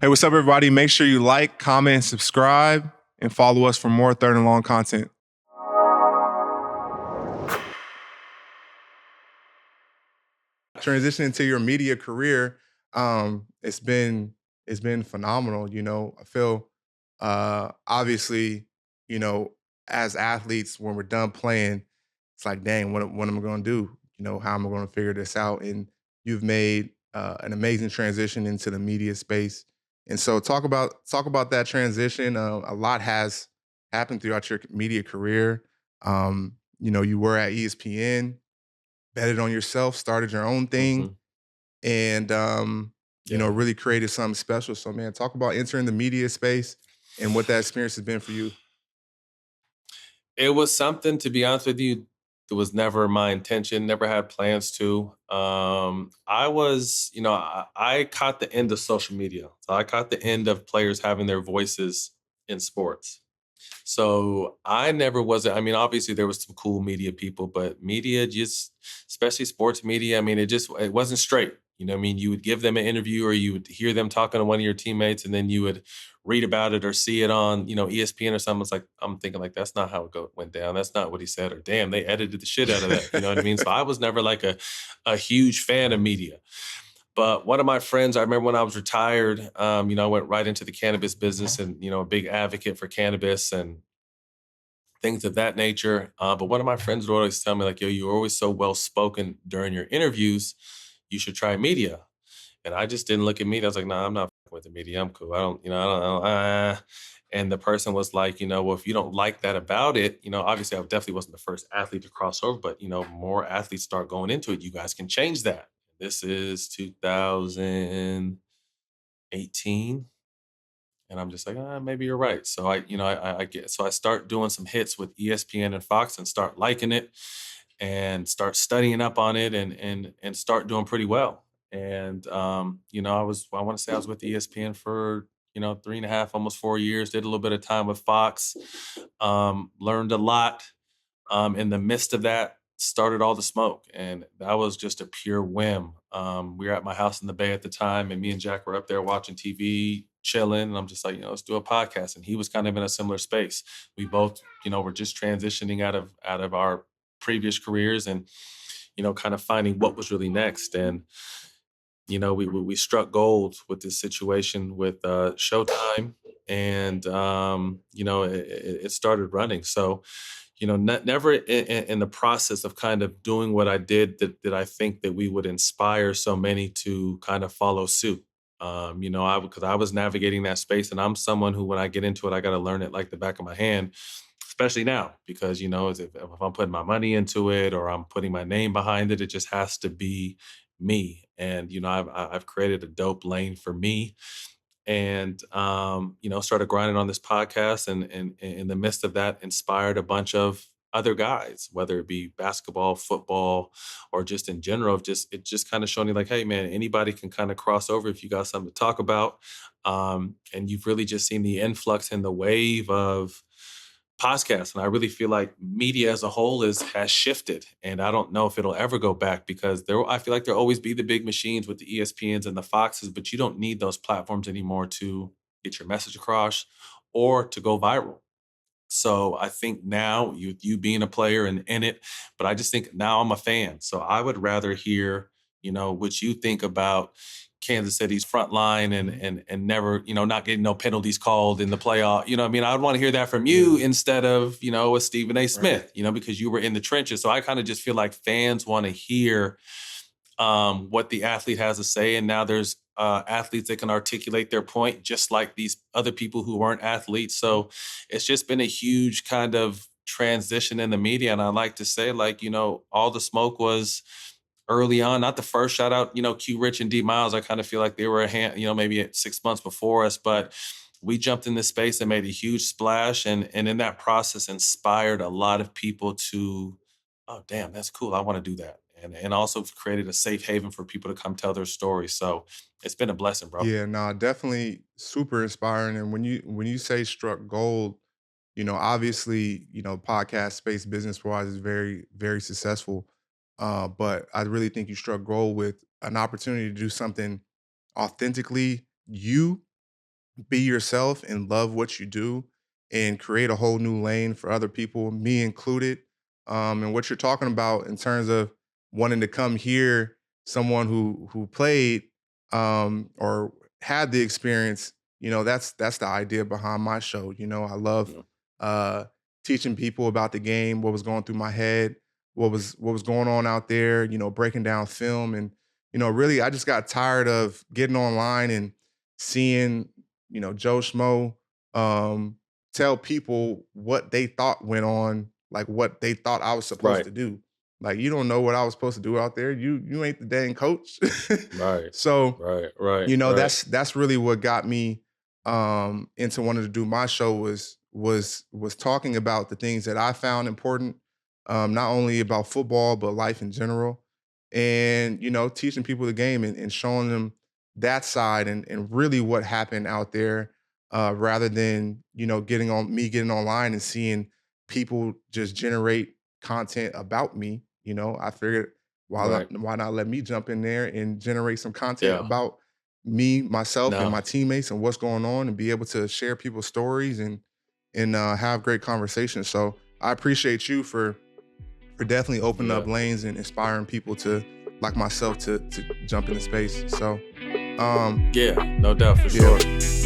Hey, what's up, everybody? Make sure you like, comment, and subscribe, and follow us for more Third and Long content. Transitioning to your media career, it's been phenomenal. I feel obviously, as athletes, when we're done playing, it's like, dang, what am I going to do? How am I going to figure this out? And you've made an amazing transition into the media space. And so, talk about that transition. A lot has happened throughout your media career. You were at ESPN, betted on yourself, started your own thing, Mhm. and Yeah. really created something special. So, man, talk about entering the media space and what that experience has been for you. It was something, to be honest with you, it was never my intention, never had plans to. I was, I caught the end of social media. So I caught the end of players having their voices in sports. So I never was, I mean, obviously there was some cool media people, but media just, especially sports media, I mean, it wasn't straight. You know what I mean? You would give them an interview or you would hear them talking to one of your teammates and then you would read about it or see it on, ESPN or something. It's like, I'm thinking like, that's not how went down. That's not what he said. Or damn, they edited the shit out of that. You know what I mean? So I was never like a huge fan of media. But one of my friends, I remember when I was retired, I went right into the cannabis business and, a big advocate for cannabis and things of that nature. But one of my friends would always tell me, like, yo, you're always so well spoken during your interviews. You should try media. And I just didn't look at media. I was like, nah, I'm not with the media. I'm cool. I don't, and the person was like, well, if you don't like that about it, obviously I definitely wasn't the first athlete to cross over, but, more athletes start going into it. You guys can change that. This is 2018. And I'm just like, maybe you're right. So I get, so I start doing some hits with ESPN and Fox and start liking it and start studying up on it and start doing pretty well. And I want to say I was with ESPN for 3.5, almost 4 years. Did a little bit of time with Fox. Learned a lot. In the midst of that, started all the smoke, and that was just a pure whim. We were at my house in the Bay at the time, and me and Jack were up there watching TV, chilling. And I'm just like, let's do a podcast. And he was kind of in a similar space. We both, were just transitioning out of our previous careers and kind of finding what was really next. And we struck gold with this situation with Showtime, and it started running. So never in the process of kind of doing what I did that I think that we would inspire so many to kind of follow suit. Because I was navigating that space, and I'm someone who, when I get into it, I got to learn it like the back of my hand, especially now, because if I'm putting my money into it or I'm putting my name behind it, it just has to be me. And I've created a dope lane for me, and started grinding on this podcast, and in the midst of that inspired a bunch of other guys, whether it be basketball, football, or just in general. It just kind of showed me like, hey man, anybody can kind of cross over if you got something to talk about. And you've really just seen the influx and the wave of podcasts, and I really feel like media as a whole has shifted, and I don't know if it'll ever go back, because I feel like there'll always be the big machines with the ESPNs and the Foxes, but you don't need those platforms anymore to get your message across or to go viral. So I think now, you being a player and in it, but I just think now I'm a fan. So I would rather hear, what you think about Kansas City's front line and never, not getting no penalties called in the playoff. You know what I mean? I'd want to hear that from you Yeah. instead of, a Stephen A. Right. Smith, because you were in the trenches. So I kind of just feel like fans want to hear what the athlete has to say. And now there's athletes that can articulate their point, just like these other people who weren't athletes. So it's just been a huge kind of transition in the media. And I like to say, like, all the smoke was early on, not the first shout out, Q Rich and D Miles. I kind of feel like they were maybe at 6 months before us, but we jumped in this space and made a huge splash. And in that process inspired a lot of people to, oh, damn, that's cool. I want to do that. And also created a safe haven for people to come tell their story. So it's been a blessing, bro. Yeah, no, definitely super inspiring. And when you say struck gold, obviously, podcast space business wise is very, very successful. But I really think you struck gold with an opportunity to do something authentically you, be yourself and love what you do and create a whole new lane for other people, me included. And what you're talking about in terms of wanting to come here, someone who played or had the experience, that's the idea behind my show. I love Yeah. uh teaching people about the game, what was going through my head, what was going on out there, breaking down film. And really I just got tired of getting online and seeing Joe Schmo um, tell people what they thought went on, like what they thought I was supposed Right. to do. Like you don't know what I was supposed to do out there. You ain't the dang coach. Right. So Right. Right. Right. that's really what got me into wanting to do my show was talking about the things that I found important, not only about football but life in general, and teaching people the game and showing them that side and really what happened out there, rather than getting online and seeing people just generate content about me. I figured Right. why not let me jump in there and generate some content Yeah. about me, myself, and No. my teammates and what's going on and be able to share people's stories and have great conversations. So I appreciate you for definitely opening up Yeah. lanes and inspiring people to like myself to jump into space. So um Yeah. No doubt for yeah. sure.